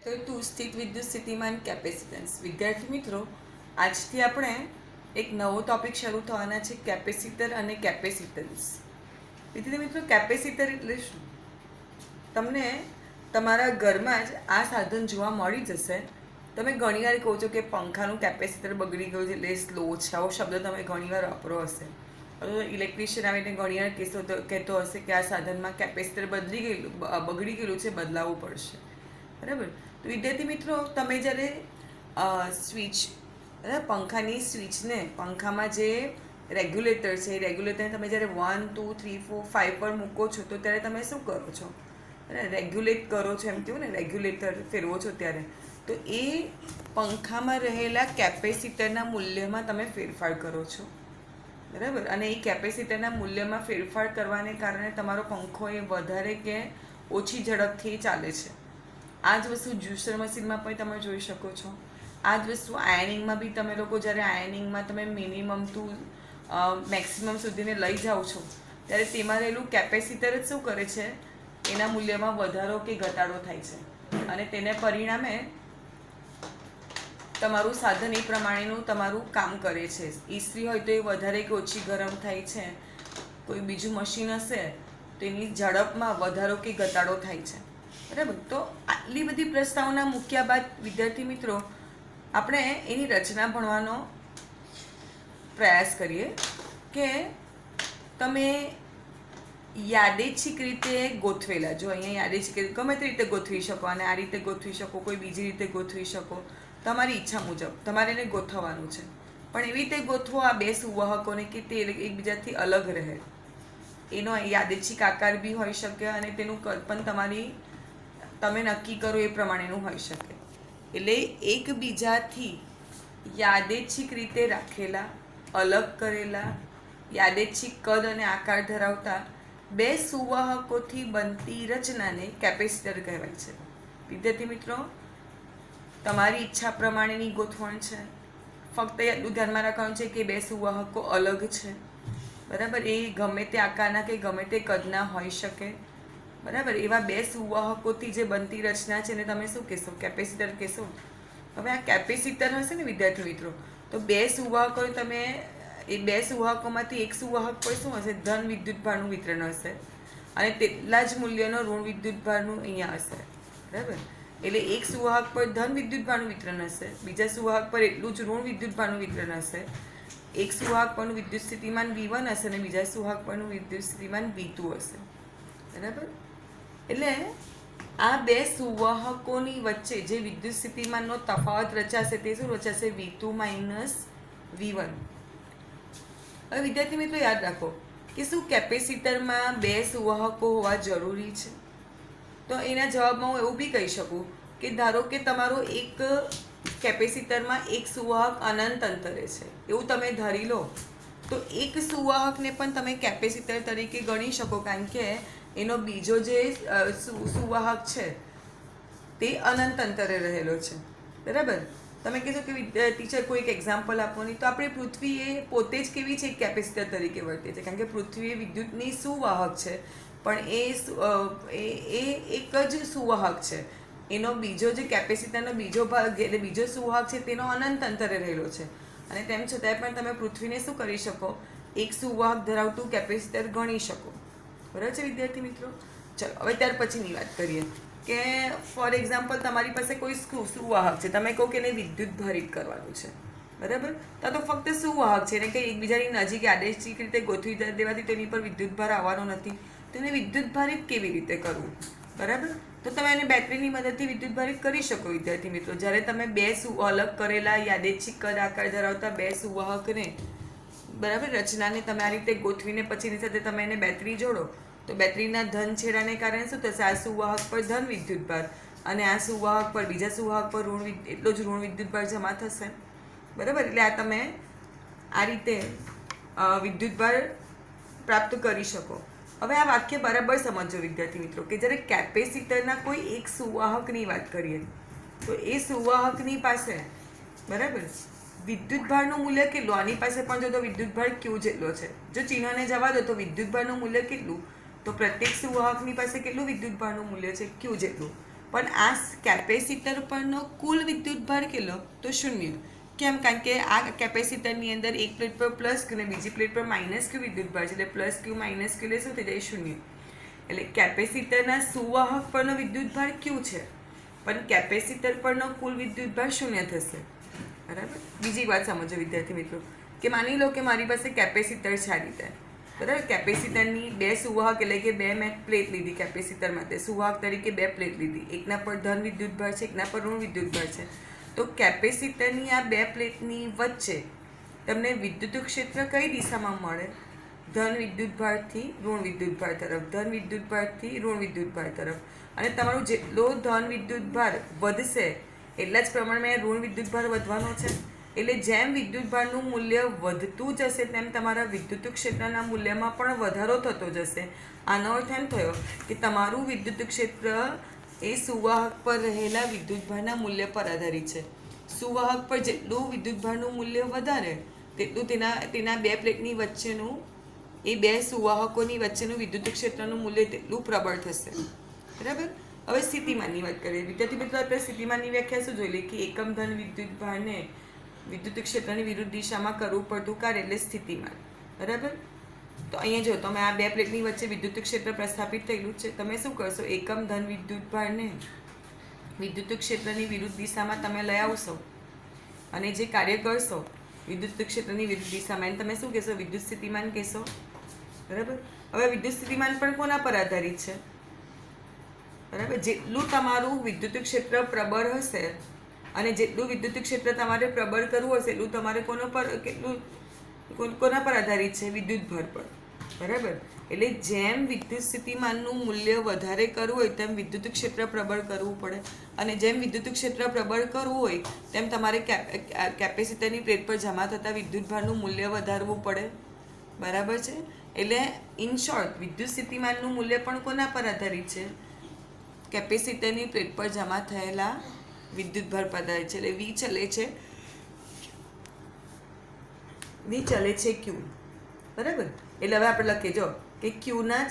તો ટુ સ્થિત વિદ્યુત સ્થિતિમાન કેપેસિટન્સ. વિદ્યાર્થી મિત્રો, આજથી આપણે એક નવો ટોપિક શરૂ થવાના છે, કેપેસિટર અને કેપેસિટન્સ. વિદ્યાર્થી મિત્રો, કેપેસિટર એટલે શું? તમને તમારા ઘરમાં જ આ સાધન જોવા મળી જશે. તમે ઘણીવાર કહો છો કે પંખાનું કેપેસિટર બગડી ગયું છે એટલે સ્લો છે. આવો શબ્દ તમે ઘણીવાર વાપરો હશે. ઇલેક્ટ્રિશિયન આવીને ઘણીવાર કહેતો હશે કે આ સાધનમાં કેપેસિટર બગડી ગયેલું છે, બદલાવવું પડશે. બરાબર. તો વિદ્યાર્થી મિત્રો, તમે જ્યારે સ્વિચ પંખાની સ્વિચને પંખામાં જે રેગ્યુલેટર છે એ રેગ્યુલેટરને તમે જ્યારે 1 2 3 4 5 પર મૂકો છો તો ત્યારે તમે શું કરો છો? રેગ્યુલેટ કરો છો, એમ કહ્યું ને, રેગ્યુલેટર ફેરવો છો ત્યારે. તો એ પંખામાં રહેલા કેપેસિટરના મૂલ્યમાં તમે ફેરફાર કરો છો. બરાબર. અને એ કેપેસિટરના મૂલ્યમાં ફેરફાર કરવાને કારણે તમારો પંખો એ વધારે કે ઓછી ઝડપથી ચાલે છે. આ જ વસ્તુ જ્યુસર મશીનમાં પણ તમે જોઈ શકો છો. આ જ વસ્તુ આયનિંગમાં બી તમે લોકો જ્યારે આયનિંગમાં તમે મિનિમમ ટુ મેક્સિમમ સુધીને લઈ જાઓ છો ત્યારે તેમાં રહેલું કેપેસિટર જ શું કરે છે? એના મૂલ્યમાં વધારો કે ઘટાડો થાય છે. અને તેને પરિણામે તમારું સાધન એ પ્રમાણેનું તમારું કામ કરે છે. ઇસ્ત્રી હોય તો એ વધારે કે ઓછી ગરમ થાય છે. કોઈ બીજું મશીન હશે તો એની ઝડપમાં વધારો કે ઘટાડો થાય છે. બરાબર. તો આટલી બધી પ્રસ્તાવના મૂક્યા બાદ વિદ્યાર્થી મિત્રો, આપણે એની રચના ભણવાનો પ્રયાસ કરીએ કે તમે યાદેચ્છિક રીતે ગોઠવેલા, જો અહીંયા યાદેચ્છિક રીતે ગમે તે રીતે ગોઠવી શકો, અને આ રીતે ગોઠવી શકો, કોઈ બીજી રીતે ગોઠવી શકો, તમારી ઈચ્છા મુજબ તમારે એને ગોઠવવાનું છે. પણ એવી રીતે ગોઠવો આ બે સુવાહકોને કે તે એકબીજાથી અલગ રહે. એનો યાદેચ્છિક આકાર બી હોઈ શકે અને તેનું કદ પણ તમે નક્કી કરો એ પ્રમાણેનું હોઈ શકે. એટલે એકબીજાથી યાદેચ્છિક રીતે રાખેલા, અલગ કરેલા, યાદેચ્છિક કદ અને આકાર ધરાવતા બે સુવાહકોથી બનતી રચનાને કેપેસિટર કહેવાય છે. વિદ્યાર્થી મિત્રો, તમારી ઈચ્છા પ્રમાણેની ગોઠવણ છે. ફક્ત એટલું ધ્યાનમાં રાખવાનું છે કે બે સુવાહકો અલગ છે. બરાબર. એ ગમે તે આકારના કે ગમે તે કદના હોઈ શકે. બરાબર. એવા બે સુવાહકોથી જે બનતી રચના છે એને તમે શું કહેશો? કેપેસિટર કહેશો. હવે આ કેપેસિટર હશે ને વિદ્યાર્થી મિત્રો, તો બે સુવાહકો તમે એ બે સુવાહકોમાંથી એક સુવાહક પર શું હશે? ધન વિદ્યુતભારનું વિતરણ હશે અને તેટલા જ મૂલ્યનો ઋણ વિદ્યુતભારનું અહીંયા હશે. બરાબર. એટલે એક સુવાહક પર ધન વિદ્યુતભારનું વિતરણ હશે, બીજા સુવાહક પર એટલું જ ઋણ વિદ્યુતભારનું વિતરણ હશે. એક સુવાહક પરનું વિદ્યુત સ્થિતિમાન V1 હશે અને બીજા સુવાહક પરનું વિદ્યુત સ્થિતિમાન V2 હશે. બરાબર. એટલે આ બે સુવાહકોની વચ્ચે જે વિદ્યુત સ્થિતિમાનનો તફાવત રચાશે તે શું રચાશે? V2 - V1. હવે વિદ્યાર્થી મિત્રો, યાદ રાખો કે શું કેપેસિટરમાં બે સુવાહકો હોવા જરૂરી છે? તો એના જવાબમાં હું એવું બી કહી શકું કે ધારો કે તમારો એક કેપેસિટરમાં એક સુવાહક અનંત અંતરે છે એવું તમે ધારી લો, તો એક સુવાહકને પણ તમે કેપેસિટર તરીકે ગણી શકો, કારણ કે એનો બીજો જે સુવાહક છે તે અનંત અંતરે રહેલો છે. બરાબર. તમે કહેશો કે ટીચર કોઈ એક એક્ઝામ્પલ આપો નહીં. તો આપણે પૃથ્વી એ પોતે જ કેવી છે? કેપેસિટર તરીકે વર્તે છે, કારણ કે પૃથ્વી એ વિદ્યુતની સુવાહક છે, પણ એ એક જ સુવાહક છે. એનો બીજો જે કેપેસિટરનો બીજો ભાગ એટલે બીજો સુવાહક છે તેનો અનંત અંતરે રહેલો છે. અને તેમ છતાંય પણ તમે પૃથ્વીને શું કરી શકો? એક સુવાહક ધરાવતું કેપેસિટર ગણી શકો. બરાબર છે વિદ્યાર્થી મિત્રો? ચલો હવે ત્યાર પછીની વાત કરીએ કે ફોર એક્ઝામ્પલ તમારી પાસે કોઈ સુવાહક છે, તમે કહો કે એને વિદ્યુત ભારિત કરવાનું છે. બરાબર. તો ફક્ત સુવાહક છે, એને કંઈ એકબીજાની નજીક યાદેચ્છિક રીતે ગોઠવી દેવાથી તેની પર વિદ્યુત ભાર આવવાનો નથી. તો એને વિદ્યુત ભારિત કેવી રીતે કરવું? બરાબર. તો તમે એને બેટરીની મદદથી વિદ્યુત ભારિત કરી શકો વિદ્યાર્થી મિત્રો. જ્યારે તમે બે અલગ કરેલા યાદેચ્છિક કદ આકાર ધરાવતા બે સુવાહકને, બરાબર, રચનાને તમે આ રીતે ગોઠવીને પછી એની સાથે તમે એને બેટરી જોડો, તો બેટરીના ધન છેડાને કારણે શું થશે? આ સુવાહક પર ધન વિદ્યુતભાર અને આ સુવાહક પર, બીજા સુવાહક પર એટલો જ ઋણ વિદ્યુતભાર જમા થશે. બરાબર. એટલે આ તમે આ રીતે વિદ્યુતભાર પ્રાપ્ત કરી શકો. હવે આ વાક્ય બરાબર સમજો વિદ્યાર્થી મિત્રો કે જ્યારે કેપેસિટરના કોઈ એક સુવાહકની વાત કરીએ તો એ સુવાહકની પાસે, બરાબર, વિદ્યુતભારનું મૂલ્ય કેટલું? આની પાસે પણ જો તો વિદ્યુતભાર Q જેટલો છે. જો ચિહ્નને જવા દો તો વિદ્યુતભારનું મૂલ્ય કેટલું? તો પ્રત્યેક સુવાહકની પાસે કેટલું વિદ્યુતભારનું મૂલ્ય છે? Q જેટલું. પણ આ કેપેસિટર પરનો કુલ વિદ્યુતભાર કેટલો? તો 0. કેમ? કારણ કે આ કેપેસિટરની અંદર એક પ્લેટ પર પ્લસ ક્યુ અને બીજી પ્લેટ પર માઇનસ ક્યુ વિદ્યુતભાર છે, એટલે પ્લસ ક્યુ માઇનસ ક્યુ એટલે શું થઈ જાય? 0. એટલે કેપેસિટરના સુવાહક પરનો વિદ્યુતભાર ક્યુ છે, પણ કેપેસિટર પરનો કુલ વિદ્યુતભાર 0 થશે. બરાબર? બીજી વાત સમજો વિદ્યાર્થી મિત્રો, કે માની લો કે મારી પાસે કેપેસિટર છે આ રીતે. બરાબર? કેપેસિટરની બે સુવાહક એટલે કે બે મેં પ્લેટ લીધી કેપેસિટર માટે, સુવાહક તરીકે બે પ્લેટ લીધી, એકના પર ધન વિદ્યુતભાર છે, એકના પર ઋણ વિદ્યુતભાર છે. તો કેપેસિટરની આ બે પ્લેટની વચ્ચે તમને વિદ્યુત ક્ષેત્ર કઈ દિશામાં મળે? ધન વિદ્યુતભારથી ઋણ વિદ્યુતભાર તરફ, ધન વિદ્યુતભારથી ઋણ વિદ્યુતભાર તરફ. અને તમારું જેટલો ધન વિદ્યુતભાર વધશે એટલા જ પ્રમાણમાં ઋણ વિદ્યુતભાર વધવાનો છે. એટલે જેમ વિદ્યુતભારનું મૂલ્ય વધતું જશે તેમ તમારા વિદ્યુત ક્ષેત્રના મૂલ્યમાં પણ વધારો થતો જશે. આનો અર્થ એમ થયો કે તમારું વિદ્યુત ક્ષેત્ર એ સુવાહક પર રહેલા વિદ્યુતભારના મૂલ્ય પર આધારિત છે. સુવાહક પર જેટલું વિદ્યુતભારનું મૂલ્ય વધારે તેટલું તેના બે પ્લેટની વચ્ચેનું એ બે સુવાહકોની વચ્ચેનું વિદ્યુત ક્ષેત્રનું મૂલ્ય તેટલું પ્રબળ થશે. બરાબર? હવે સ્થિતિમાનની વાત કરીએ. વિદ્યાર્થી મિત્રો, આપણે સ્થિતિમાનની વ્યાખ્યા શું જોઈ લઈએ કે એકમ ધન વિદ્યુતભારને વિદ્યુત ક્ષેત્રની વિરુદ્ધ દિશામાં કરવું પડતું કાર્ય એટલે સ્થિતિમાન. બરાબર? તો અહીંયા જો તમે આ બે પ્લેટની વચ્ચે વિદ્યુત ક્ષેત્ર પ્રસ્થાપિત થયેલું છે, તમે શું કરશો? એકમ ધન વિદ્યુતભારને વિદ્યુત ક્ષેત્રની વિરુદ્ધ દિશામાં તમે લઈ આવશો અને જે કાર્ય કરશો વિદ્યુત ક્ષેત્રની વિરુદ્ધ દિશામાં એને તમે શું કહેશો? વિદ્યુત સ્થિતિમાન કહેશો. બરાબર? હવે વિદ્યુત સ્થિતિમાન પણ કોના પર આધારિત છે? બરાબર? જેટલું તમારું વિદ્યુત ક્ષેત્ર પ્રબળ હશે અને જેટલું વિદ્યુત ક્ષેત્ર તમારે પ્રબળ કરવું હશે એટલું તમારે કોના પર આધારિત છે? વિદ્યુતભાર પર. બરાબર? એટલે જેમ વિદ્યુત સ્થિતિમાનનું મૂલ્ય વધારે કરવું હોય તેમ વિદ્યુત ક્ષેત્ર પ્રબળ કરવું પડે, અને જેમ વિદ્યુત ક્ષેત્ર પ્રબળ કરવું હોય તેમ તમારે કેપેસિટરની પ્લેટ પર જમા થતા વિદ્યુતભારનું મૂલ્ય વધારવું પડે. બરાબર છે? એટલે ઇન શોર્ટ વિદ્યુત સ્થિતિમાનનું મૂલ્ય પણ કોના પર આધારિત છે? કેપેસિટરની પ્લેટ પર જમા થયેલા વિદ્યુતભાર પર આધારિત છે. એટલે વી ચલે છે ક્યુ. બરાબર? એટલે હવે આપણે લખીએ જો કે ક્યુના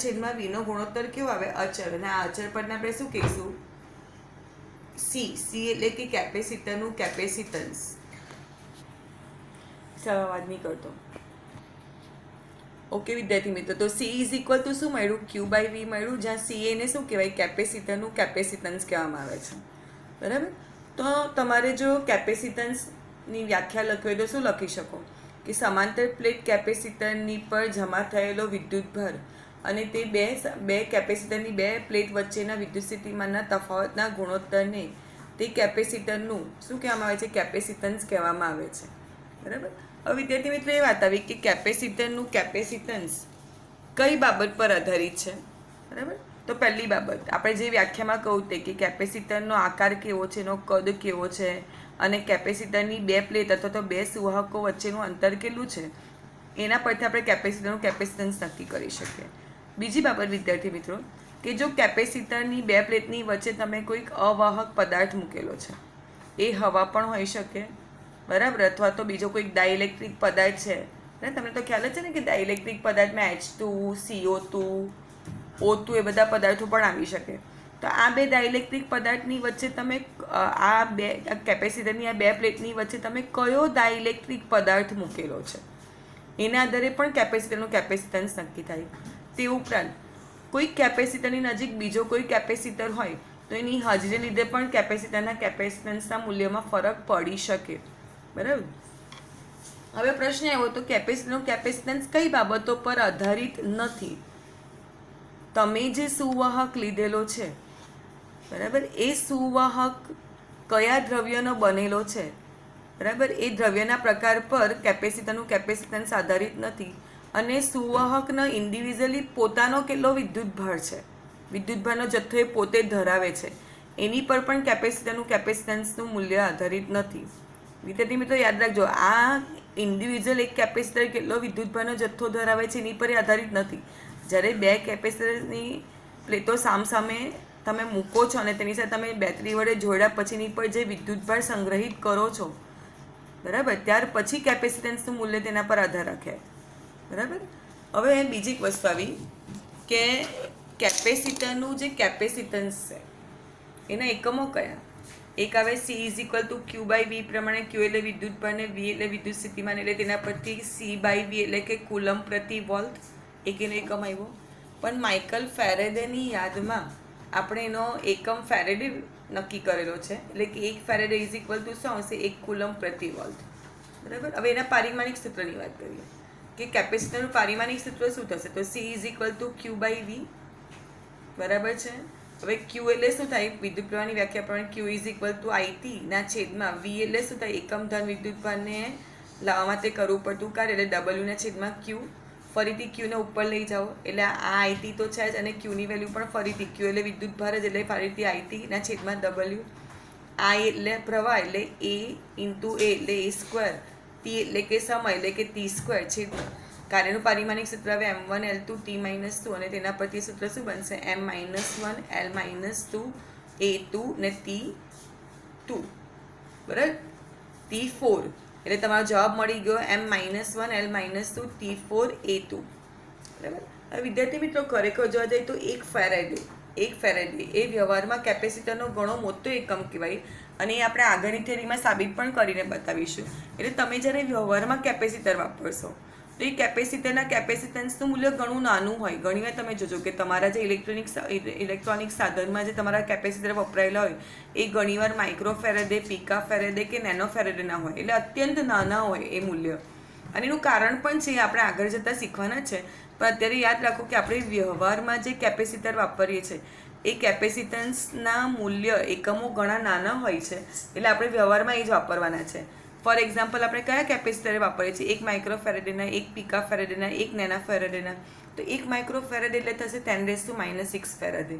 છેદમાં વીનો ગુણોત્તર કેવો આવે? અચળ. અને આ અચળ પરને આપણે શું કહીશું? સી એટલે કે કેપેસિટરનું કેપેસિટન્સ. સવાદ નહીં કરતો. ઓકે વિદ્યાર્થી મિત્રો, તો સી ઇઝ ઇક્વલ ટુ શું મળ્યું? ક્યુ બાય વી મળ્યું, જ્યાં સી એને શું કહેવાય? કેપેસિટરનું કેપેસિટન્સ કહેવામાં આવે છે. બરાબર? તો તમારે જો કેપેસિટન્સની વ્યાખ્યા લખવી હોય તો શું લખી શકો? કે સમાંતર પ્લેટ કેપેસિટરની પર જમા થયેલો વિદ્યુતભાર અને તે બે કેપેસિટરની બે પ્લેટ વચ્ચેના વિદ્યુત સ્થિતિમાનના તફાવતના ગુણોત્તરને તે કેપેસિટરનું શું કહેવામાં આવે છે? કેપેસિટન્સ કહેવામાં આવે છે. બરાબર? હવે વિદ્યાર્થી મિત્રો, એ વાત આવી કે કેપેસિટરનું કેપેસિટન્સ કઈ બાબત પર આધારિત છે? બરાબર? તો પહેલી બાબત આપણે જે વ્યાખ્યામાં કહું તે કે કેપેસિટરનો આકાર કેવો છે, એનો કદ કેવો છે, અને કેપેસિટરની બે પ્લેટ અથવા તો બે સુવાહકો વચ્ચેનું અંતર કેટલું છે, એના પરથી આપણે કેપેસિટરનું કેપેસિટન્સ નક્કી કરી શકીએ. બીજી બાબત વિદ્યાર્થી મિત્રો, કે જો કેપેસિટરની બે પ્લેટની વચ્ચે તમે કોઈક અવાહક પદાર્થ મૂકેલો છે, એ હવા પણ હોઈ શકે. બરાબર? અથવા તો બીજો કોઈક ડાઇલેક્ટ્રિક પદાર્થ છે. તમને તો ખ્યાલ જ છે ને કે ડાઇલેક્ટ્રિક પદાર્થમાં H2, CO2, O2 એ બધા પદાર્થો પણ આવી શકે. તો આ બે ડાઇલેક્ટ્રિક પદાર્થની વચ્ચે તમે આ કેપેસિટરની આ બે પ્લેટની વચ્ચે તમે કયો ડાઇલેક્ટ્રિક પદાર્થ મૂકેલો છે એના આધારે પણ કેપેસિટરનું કેપેસિટન્સ નક્કી થાય. તે ઉપરાંત કોઈ કેપેસિટરની નજીક બીજો કોઈ કેપેસિટર હોય તો એની હાજરી લીધે પણ કેપેસિટરના કેપેસિટન્સના મૂલ્યમાં ફરક પડી શકે. બરાબર? હવે પ્રશ્ન એવો તો કેપેસિટરનું કેપેસિટન્સ કઈ બાબતો પર આધારિત નથી? તમે જે સુવાહક લીધેલો છે, બરાબર, એ સુવાહક કયા દ્રવ્યનો બનેલો છે, બરાબર, એ દ્રવ્યના પ્રકાર પર કેપેસિટરનું કેપેસિટન્સ આધારિત નથી. અને સુવાહકનો ઇન્ડિવિજ્યુઅલી પોતાનો કેટલો વિદ્યુતભાર છે, વિદ્યુતભારનો જથ્થો એ પોતે ધરાવે છે, એની પર પણ કેપેસિટરનું કેપેસિટન્સનું મૂલ્ય આધારિત નથી. વિદ્યાર્થી મિત્રો યાદ રાખજો, આ ઇન્ડિવિજ્યુઅલ એક કેપેસિટર કેટલો વિદ્યુતભારનો જથ્થો ધરાવે છે એની પર આધારિત નથી. જ્યારે બે કેપેસિટરની પ્લેટો સામસામે તમે મૂકો છો અને તેની સાથે તમે બેટરી વડે જોડ્યા પછીની પર જે વિદ્યુતભાર સંગ્રહિત કરો છો, બરાબર, ત્યાર પછી કેપેસિટન્સનું મૂલ્ય તેના પર આધાર રાખે. બરાબર? હવે બીજી એક વસ્તુ આવી કે કેપેસિટરનું જે કેપેસિટન્સ છે એના એકમો કયા? એક આવે C is equal to Q by V પ્રમાણે Q એટલે વિદ્યુતભાર ને V એટલે વિદ્યુત સ્થિતિમાન, એટલે તેના પરથી C બાય V એટલે કે કુલમ પ્રતિ વોલ્ટ એનો એકમ આવ્યો. પણ માઇકલ ફેરેડેની યાદમાં આપણે એનો એકમ ફેરેડે નક્કી કરેલો છે, એટલે કે 1 ફેરેડે ઇઝ ઇક્વલ ટુ શું આવશે? 1 કુલમ પ્રતિ વોલ્ટ. બરાબર. હવે એના પારિમાણિક સૂત્રની વાત કરીએ કે કેપેસિટરનું પારિમાણિક સૂત્ર શું થશે? તો C is equal to Q by V. બરાબર છે. હવે Q એટલે શું થાય? વિદ્યુત પ્રવાહની વ્યાખ્યા પ્રમાણે Q is equal two IT ના છેદમાં V એટલે શું થાય? એકમ ધન વિદ્યુતભારને લાવવા માટે કરવું પડતું કાર્ય, એટલે W ના છેદમાં Q. ફરીથી Q ને ઉપર લઈ જાઓ એટલે આ IT તો છે જ, અને Q ની વેલ્યુ પણ ફરીથી Q એટલે વિદ્યુતભાર જ, એટલે ફરીથી IT ના છેદમાં W. I એટલે પ્રવાહ એટલે A ઇન્ટુ A એટલે A સ્ક્વેર. T એટલે કે સમય એટલે કે T સ્ક્વેર છેદમાં કાર્યનું પારિમાણિક સૂત્ર હવે M1 L2 T - 2, અને તેના પરથી સૂત્ર શું બનશે? M - 1 L - 2 A2 ને T2. બરાબર. T4 એટલે તમારો જવાબ મળી ગયો M - 1 L - 2 T4 A2. બરાબર. હવે વિદ્યાર્થી મિત્રો ખરેખર જોવા જઈએ તો 1 ફેરેડે એ વ્યવહારમાં કેપેસિટરનો ઘણો મોટો એકમ કહેવાય, અને એ આપણે આગળની થિયરીમાં સાબિત પણ કરીને બતાવીશું. એટલે તમે જ્યારે વ્યવહારમાં કેપેસિટર વાપરશો તો એ કેપેસિટરના કેપેસિટન્સનું મૂલ્ય ઘણું નાનું હોય. ઘણીવાર તમે જોજો કે તમારા જે ઇલેક્ટ્રોનિક સાધનમાં જે તમારા કેપેસિટર વપરાયેલા હોય એ ઘણીવાર માઇક્રો ફેરેડે, પીકા ફેરેડે કે નેનો ફેરેડેના હોય, એટલે અત્યંત નાના હોય એ મૂલ્ય. અને એનું કારણ પણ છે, આપણે આગળ જતાં શીખવાના છે, પણ અત્યારે યાદ રાખો કે આપણે વ્યવહારમાં જે કેપેસિટર વાપરીએ છીએ એ કેપેસિટન્સના મૂલ્ય એકમો ઘણા નાના હોય છે, એટલે આપણે વ્યવહારમાં એ જ વાપરવાના છે. ફોર એક્ઝામ્પલ આપણે કયા કેપેસિટર વાપરીએ છીએ? 1 માઇક્રો ફેરેડેના, 1 પીકા ફેરેડેના, 1 નેના ફેરેડેના. તો 1 માઇક્રો ફેરેડ એટલે થશે 10 - 6 ફેરેડે,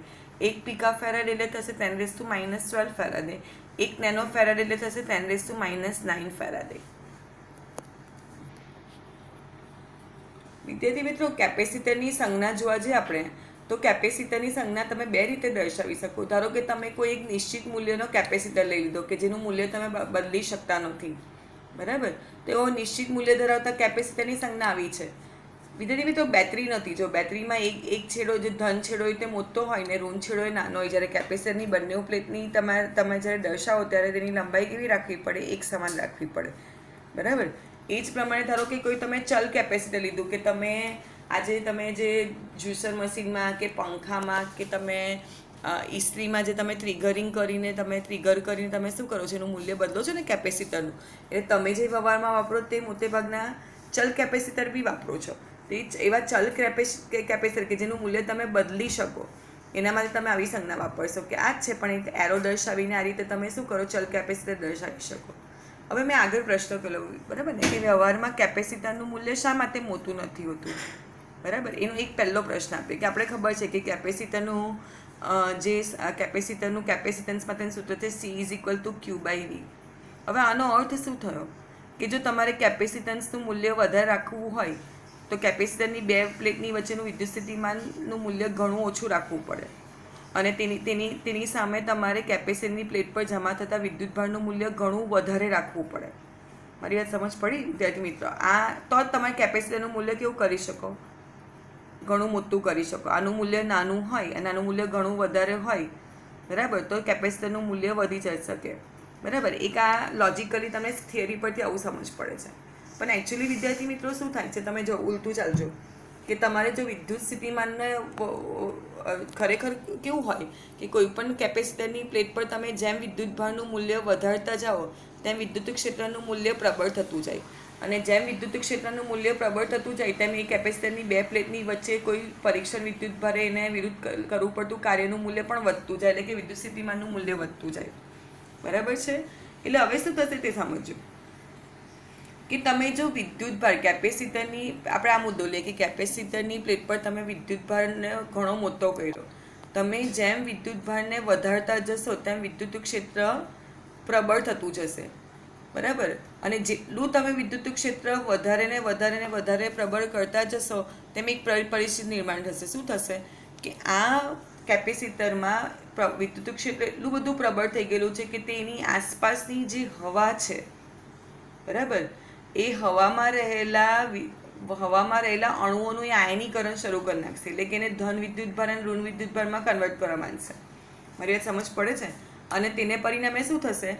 1 પીકા ફેરેડ એટલે થશે 10 - 12 ફેરેડે, 1 નેનો ફેરેડ એટલે થશે 10 - 9 ફેરેડે. વિદ્યાર્થી મિત્રો કેપેસિટરની સંજ્ઞા જોવા જઈએ આપણે તો કેપેસિટરની સંજ્ઞા તમે બે રીતે દર્શાવી શકો. ધારો કે તમે કોઈ એક નિશ્ચિત મૂલ્યનો કેપેસિટર લઈ લીધો કે જેનું મૂલ્ય તમે બદલી શકતા નથી. બરાબર. તો એવો નિશ્ચિત મૂલ્ય ધરાવતા કેપેસિટરની સંજ્ઞા આવી છે. વિદ્યાર્થી મિત્રો બેટરી નથી. જો બેટરીમાં એક છેડો જે ધન છેડો હોય તે મોટો હોય ને ઋણ છેડો એ નાનો હોય. જ્યારે કેપેસિટરની બંને પ્લેટની તમે જ્યારે દર્શાવો ત્યારે તેની લંબાઈ કેવી રાખવી પડે? એક સમાન રાખવી પડે. બરાબર. એ જ પ્રમાણે ધારો કે કોઈ તમે ચલ કેપેસિટર લીધું કે તમે આજે તમે જે જ્યુસર મશીનમાં કે પંખામાં કે તમે ઇસ્ત્રીમાં જે તમે ટ્રિગર કરીને તમે શું કરો છો? એનું મૂલ્ય બદલો છો ને કેપેસિટરનું. એટલે તમે જે વ્યવહારમાં વાપરો તે મોટે ભાગના ચલ કેપેસિટર બી વાપરો છો. તે એવા ચલ કેપેસિટર કે જેનું મૂલ્ય તમે બદલી શકો એના માટે તમે આવી સંજ્ઞા વાપરશો કે આ જ છે, પણ એક એરો દર્શાવીને આ રીતે તમે શું કરો? ચલ કેપેસિટર દર્શાવી શકો. હવે મેં આગળ પ્રશ્ન કર્યો, બરાબર ને, કે વ્યવહારમાં કેપેસિટરનું મૂલ્ય શા માટે મોટું નથી હોતું? બરાબર. એનો એક પહેલો પ્રશ્ન આપે કે આપણે ખબર છે કે કેપેસિટરનું કેપેસિટન્સ માટેનું સૂત્ર છે C is equal to Q by V. હવે આનો અર્થ શું થયો? કે જો તમારે કેપેસિટન્સનું મૂલ્ય વધારે રાખવું હોય તો કેપેસિટરની બે પ્લેટની વચ્ચેનું વિદ્યુત સ્થિતિમાનનું મૂલ્ય ઘણું ઓછું રાખવું પડે, અને તેની સામે તમારે કેપેસિટરની પ્લેટ પર જમા થતા વિદ્યુતભારનું મૂલ્ય ઘણું વધારે રાખવું પડે. મારી વાત સમજ પડી વિદ્યાર્થી મિત્રો? આ તો જ તમારે કેપેસિટરનું મૂલ્ય કેવું કરી શકો? ઘણું મોટું કરી શકો. આનું મૂલ્ય નાનું હોય અને આનું મૂલ્ય ઘણું વધારે હોય, બરાબર, તો કેપેસિટરનું મૂલ્ય વધી જઈ શકે. બરાબર. એક આ લોજિકલી તમને થિયરી પરથી આવું સમજ પડે છે, પણ એકચ્યુઅલી વિદ્યાર્થી મિત્રો શું થાય છે? તમે જો ઉલટું ચાલજો કે તમારે જો વિદ્યુત સ્થિતિમાનને ખરેખર કેવું હોય કે કોઈ પણ કેપેસિટરની પ્લેટ પર તમે જેમ વિદ્યુતભારનું મૂલ્ય વધારતા જાઓ તેમ વિદ્યુત ક્ષેત્રનું મૂલ્ય પ્રબળ થતું જાય, અને જેમ વિદ્યુત ક્ષેત્રનું મૂલ્ય પ્રબળ થતું જાય તેમ એ કેપેસિટરની બે પ્લેટની વચ્ચે કોઈ પરીક્ષણ વિદ્યુતભારે એને વિરુદ્ધ કરવું પડતું કાર્યનું મૂલ્ય પણ વધતું જાય, એટલે કે વિદ્યુત સ્થિતિમાનનું મૂલ્ય વધતું જાય. બરાબર છે. એટલે હવે શું થશે તે સમજો કે તમે જો વિદ્યુતભાર કેપેસિટરની, આપણે આ મુદ્દો લઈએ કે કેપેસિટરની પ્લેટ પર તમે વિદ્યુતભારને ઘણો મોટો કર્યો, તમે જેમ વિદ્યુતભારને વધારતા જશો તેમ વિદ્યુત ક્ષેત્ર પ્રબળ થતું જશે. બરાબર. અને જેટલું તમે વિદ્યુત ક્ષેત્ર વધારે પ્રબળ કરતા જશો તેમ એક પરિસ્થિતિ નિર્માણ થશે. શું થશે? કે આ કેપેસિટરમાં વિદ્યુત ક્ષેત્ર એટલું બધું પ્રબળ થઈ ગયેલું છે કે તેની આસપાસની જે હવા છે, બરાબર, એ હવામાં રહેલા હવામાં રહેલા અણુઓનું એ આયનીકરણ શરૂ કરી નાખશે, એટલે કે એને ધન વિદ્યુતભાર અને ઋણ વિદ્યુતભારમાં કન્વર્ટ કરવા માંડશે. મારી વાત સમજ પડે છે? અને તેને પરિણામે શું થશે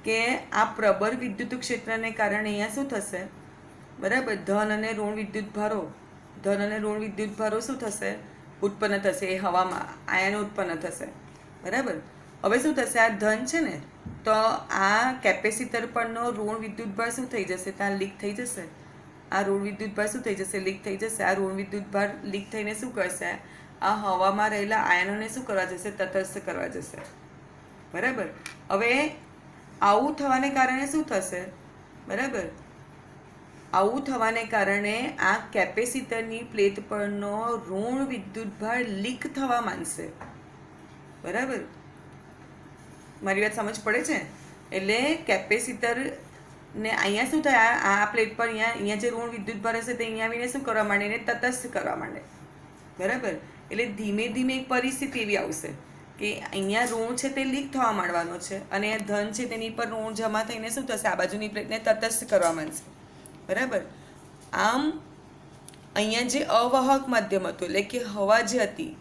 કે આ પ્રબળ વિદ્યુત ક્ષેત્રને કારણે અહીંયા શું થશે, બરાબર, ધન અને ઋણ વિદ્યુતભારો શું થશે, ઉત્પન્ન થશે. એ હવામાં આયનો ઉત્પન્ન થશે, બરાબર. હવે શું થશે, આ ધન છે ને, તો આ કેપેસિટર પરનો ઋણ વિદ્યુતભાર શું થઈ જશે, ત્યાં લીક થઈ જશે. આ ઋણ વિદ્યુતભાર શું થઈ જશે, લીક થઈ જશે. આ ઋણ વિદ્યુતભાર લીક થઈને શું કરશે, આ હવામાં રહેલા આયનોને શું કરવા જશે, તટસ્થ કરવા જશે, બરાબર. હવે આવું થવાને કારણે શું થશે, બરાબર, આવું થવાને કારણે આ કેપેસિટરની પ્લેટ પરનો ઋણ વિદ્યુતભાર લીક થવા માંડશે, બરાબર. મારી વાત સમજ પડે છે? એટલે કેપેસિટર ને અહીંયા શું થાય, આ પ્લેટ પર અહીંયા જે ઋણ વિદ્યુતભાર હશે તે અહીંયા આવીને શું કરવા માંડે, એને તટસ્થ કરવા માંડે, બરાબર. એટલે ધીમે ધીમે એક પરિસ્થિતિ એવી આવશે કે અહીંયા ઋણ છે તે લીક થવા માંડવાનો છે અને ધન છે તેની પર ઋણ જમા થઈને શું થશે, આ બાજુની પ્લેટને તટસ્થ કરવા માંડશે, બરાબર. આમ અહીંયા જે અવાહક માધ્યમ હતું, એટલે કે હવા જે હતી,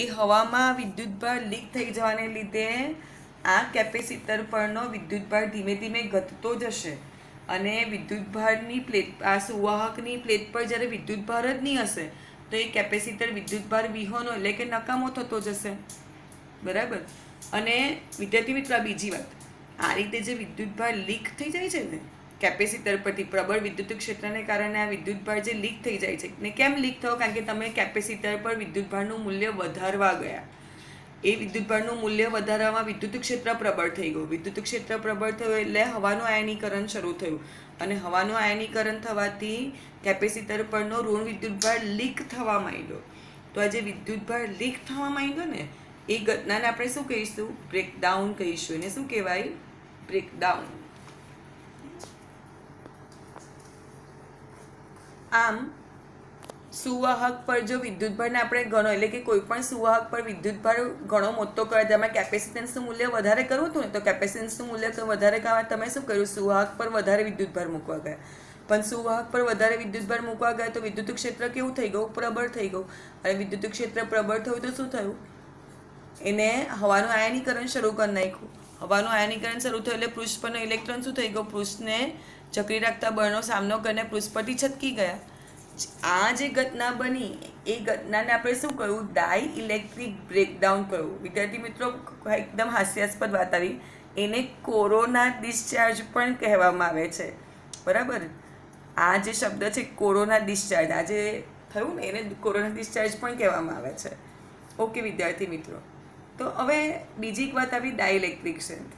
એ હવામાં વિદ્યુતભાર લીક થઈ જવાને લીધે આ કેપેસિટર પરનો વિદ્યુતભાર ધીમે ધીમે ઘટતો જશે અને વિદ્યુતભારની પ્લેટ, આ સુવાહકની પ્લેટ પર જ્યારે વિદ્યુતભાર જ નહીં હશે તો એ કેપેસિટર વિદ્યુતભાર વિહોણો એટલે કે નકામો થતો જશે, બરાબર. અને વિદ્યાર્થી મિત્રો, આ બીજી વાત, આ રીતે જે વિદ્યુતભાર લીક થઈ જાય છે ને કેપેસિટર પરથી, પ્રબળ વિદ્યુત ક્ષેત્રને કારણે આ વિદ્યુતભાર જે લીક થઈ જાય છે, ને કેમ લીક થયો, કારણ કે તમે કેપેસિટર પર વિદ્યુતભારનું મૂલ્ય વધારવા ગયા. એ વિદ્યુતભારનું મૂલ્ય વધારવામાં વિદ્યુત ક્ષેત્ર પ્રબળ થઈ ગયું. વિદ્યુત ક્ષેત્ર પ્રબળ થયું એટલે હવાનું આયનીકરણ શરૂ થયું અને હવાનું આયનીકરણ થવાથી કેપેસિટર પરનો ઋણ વિદ્યુતભાર લીક થવા માંડ્યો. તો આ જે વિદ્યુતભાર લીક થવા માંડ્યો ને, એ ઘટનાને આપણે શું કહીશું, બ્રેકડાઉન કહીશું. એને શું કહેવાય, બ્રેકડાઉન. આમ સુવાહક પર જો વિદ્યુતભારને આપણે ગણો, એટલે કે કોઈ પણ સુવાહક પર વિદ્યુતભાર ઘણો મોટો કરે, તેમાં કેપેસિટન્સનું મૂલ્ય વધારે કરવું હતું ને, તો કેપેસિટન્સનું મૂલ્ય વધારે કરવા તમે શું કર્યું, સુવાહક પર વધારે વિદ્યુતભાર મૂકવા ગયા. પણ સુવાહક પર વધારે વિદ્યુતભાર મૂકવા ગયા તો વિદ્યુત ક્ષેત્ર કેવું થઈ ગયું, પ્રબળ થઈ ગયું. અને વિદ્યુત ક્ષેત્ર પ્રબળ થયું તો શું થયું, એને હવાનું આયનીકરણ શરૂ કરી નાખ્યું. હવાનું આયનીકરણ શરૂ થયું એટલે પૃષ્ઠ પરનો ઇલેક્ટ્રોન શું થઈ ગયો, પૃષ્ઠને જકડી રાખતા બળનો સામનો કરીને પૃષ્ઠ પરથી છટકી ગયા. આ જે ઘટના બની એ ઘટનાને આપણે શું કહ્યું, ડાઇઇલેક્ટ્રિક બ્રેકડાઉન કહ્યું. વિદ્યાર્થી મિત્રો, એકદમ હાસ્યાસ્પદ વાત આવી, એને કોરોના ડિસ્ચાર્જ પણ કહેવામાં આવે છે, બરાબર. આ જે શબ્દ છે કોરોના ડિસ્ચાર્જ, આ જે થયું ને એને કોરોના ડિસ્ચાર્જ પણ કહેવામાં આવે છે. ઓકે વિદ્યાર્થી મિત્રો, તો હવે બીજી એક વાત આવી, ડાઇલેક્ટ્રિક સ્ટ્રેન્થ.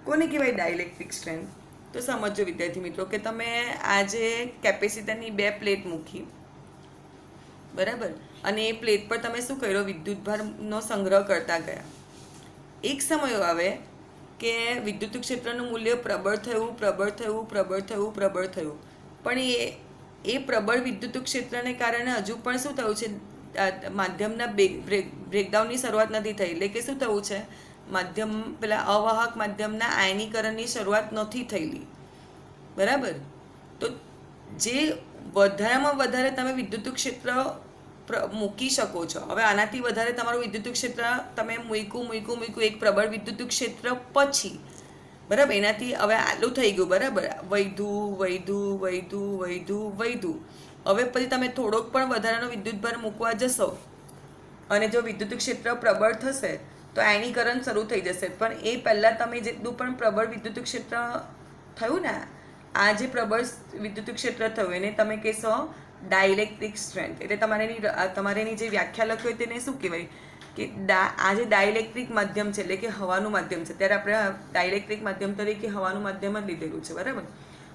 કોને કહેવાય ડાઇલેક્ટ્રિક સ્ટ્રેન્થ? તો સમજો વિદ્યાર્થી મિત્રો કે તમે આજે કેપેસિટરની બે પ્લેટ મૂકી, બરાબર, અને એ પ્લેટ પર તમે શું કર્યો, વિદ્યુતભારનો સંગ્રહ કરતા ગયા. એક સમય આવે કે વિદ્યુત ક્ષેત્રનું મૂલ્ય પ્રબળ થયું, પણ એ પ્રબળ વિદ્યુત ક્ષેત્રને કારણે હજુ પણ શું થયું છે, માધ્યમના બ્રેકડાઉનની શરૂઆત નથી થઈ. એટલે કે શું થયું છે, માધ્યમ પેલા અવાહક માધ્યમના આયનીકરણની શરૂઆત નથી થયેલી, બરાબર. તો જે વધારેમાં વધારે તમે વિદ્યુત ક્ષેત્ર મૂકી શકો છો. હવે આનાથી વધારે તમારું વિદ્યુત ક્ષેત્ર તમે મૂક્યું એક પ્રબળ વિદ્યુત ક્ષેત્ર પછી, બરાબર, એનાથી હવે આટલું થઈ ગયું, બરાબર, વૈધું. હવે પછી તમે થોડોક પણ વધારાનો વિદ્યુતભાર મૂકવા જશો અને જો વિદ્યુત ક્ષેત્ર પ્રબળ થશે તો આયનીકરણ શરૂ થઈ જશે. પણ એ પહેલાં તમે જેટલું પણ પ્રબળ વિદ્યુત ક્ષેત્ર થયું ને, આ જે પ્રબળ વિદ્યુત ક્ષેત્ર થયું એને તમે કહેશો ડાઇલેક્ટ્રિક સ્ટ્રેન્થ. એટલે તમારે એની જે વ્યાખ્યા લખી હોય તેને શું કહેવાય કે આ જે ડાઇલેક્ટ્રિક માધ્યમ છે, એટલે કે હવાનું માધ્યમ છે, ત્યારે આપણે ડાઇલેક્ટ્રિક માધ્યમ તરીકે હવાનું માધ્યમ જ લીધેલું છે, બરાબર.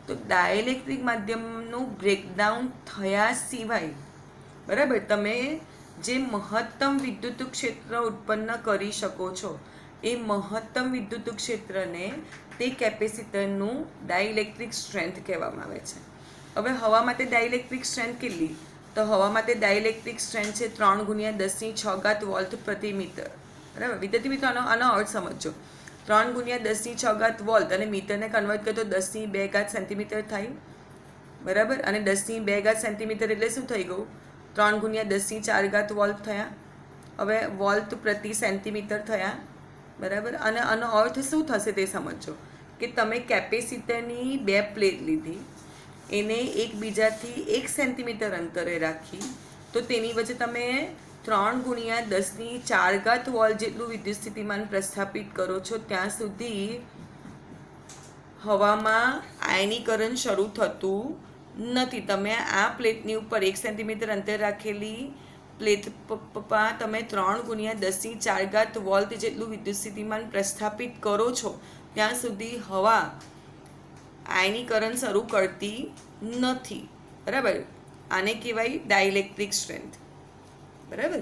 તો ડાઇલેક્ટ્રિક માધ્યમનું બ્રેકડાઉન થયા સિવાય, બરાબર, તમે જે મહત્તમ વિદ્યુત ક્ષેત્ર ઉત્પન્ન કરી શકો છો એ મહત્તમ વિદ્યુત ક્ષેત્રને તે કેપેસિટરનું ડાઇલેક્ટ્રિક સ્ટ્રેન્થ કહેવામાં આવે છે. હવે હવા માટે ડાઇલેક્ટ્રિક સ્ટ્રેન્થ કેટલી, તો હવા માટે ડાઇલેક્ટ્રિક સ્ટ્રેન્થ છે 3×10⁶ વોલ્ટ પ્રતિ મીટર, બરાબર. વિદ્યાર્થી મિત્રો, આનો અર્થ સમજો. 3×10⁶ વોલ્ટ અને મીટરને કન્વર્ટ કરીએ તો 10⁻² સેન્ટીમીટર થાય, બરાબર. અને 10⁻² સેન્ટીમીટર એટલે શું થઈ ગયું? 3 × 10⁻⁴ વોલ્ટ થયા. હવે વોલ્ટ પ્રતિ સેન્ટીમીટર થયા. બરાબર. અને આનો અર્થ શું થશે તે સમજો કે તમે કેપેસિટરની 2 પ્લેટ લીધી, એને એકબીજાથી 1 સેન્ટીમીટર અંતરે રાખી, તો તેની વચ્ચે તમે 3 × 10⁴ વોલ્ટ જેટલું વિદ્યુત સ્થિતિમાન પ્રસ્થાપિત કરો છો, ત્યાં સુધી હવામાં આયનીકરણ શરૂ થતું નથી. તમે આ પ્લેટની ઉપર 1 સેન્ટીમીટર અંતર રાખેલી પ્લેટ પર તમે 3 × 10⁴ વોલ્ટ જેટલું વિદ્યુત સ્થિતિમાન પ્રસ્થાપિત કરો છો, ત્યાં સુધી હવા આયનીકરણ શરૂ કરતી નથી. બરાબર. આને કહેવાય ડાઇલેક્ટ્રિક સ્ટ્રેન્થ. બરાબર.